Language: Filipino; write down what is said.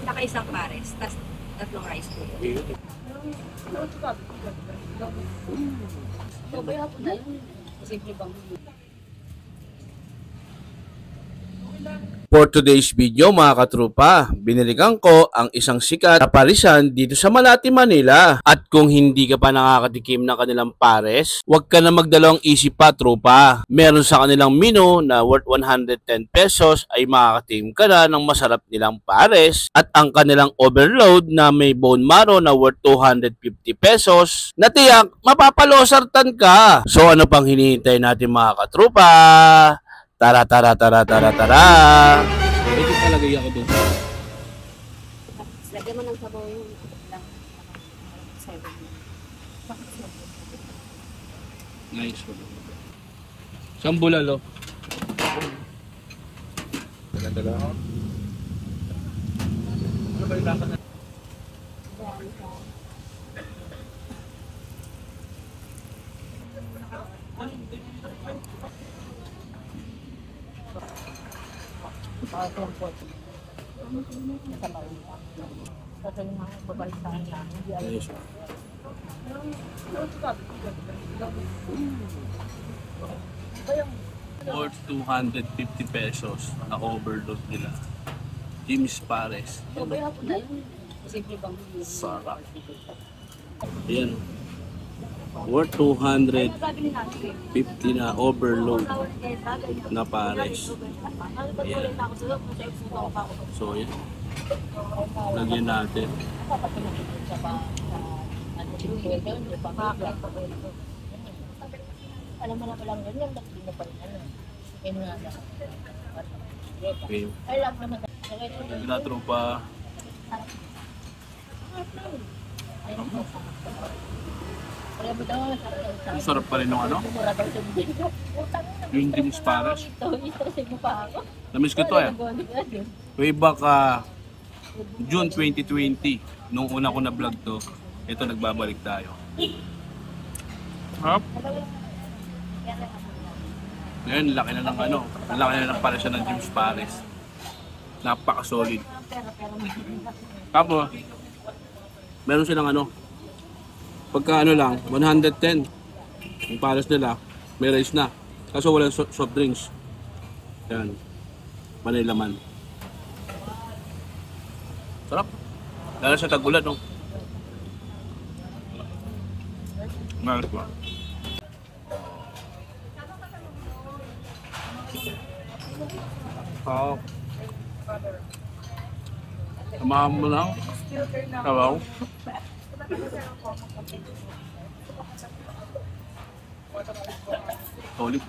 Saka isang pares, tas tatlong rice po. Simple bang? For today's video mga katrupa, binilikan ko ang isang sikat na parisan dito sa Malate, Manila. At kung hindi ka pa nakakatikim ng kanilang pares, huwag ka na magdalawang isip pa trupa. Meron sa kanilang menu na worth 110 pesos ay makakatikim ka na ng masarap nilang pares. At ang kanilang overload na may bone marrow na worth 250 pesos, na tiyak mapapalosartan ka. So ano pang hinihintay natin mga katrupa? Tara, tara, tara, tara, tara! Ito palagay ako doon. Lagyan mo ng sabaw yung lang. Nice. Saan bulalo? Dala-dala ako. Ano ba yung lasa na? Worth 250 pesos na overload nila. Jim's Pares. Simple bang? Sarap. Ayan. Worth 250 na overload na pares. Ayan. So yan. Lagyan natin. Alam mo na palang ganyan, hindi mo pa rin ano. Okay. I love naman. Sila tropa. Ang sarap pa rin ng ano? Yung Jim's Pares. Namiss ko to eh. Way back June 2020, nung una ko na vlog to, ito nagbabalik tayo. Hop. Ngayon, laki na ng ano, laki na ng pares ng Jim's Pares. Napaka-solid. Tapos, meron silang ano, pagka ano lang, 110 yung pares nila, may rice na. Kaso walang soft drinks. Yan. Manay laman. Sarap. Lalo sa tag-ulan, no? Mahal ko. Oh. Samahan mo lang. Sabaw. Solid.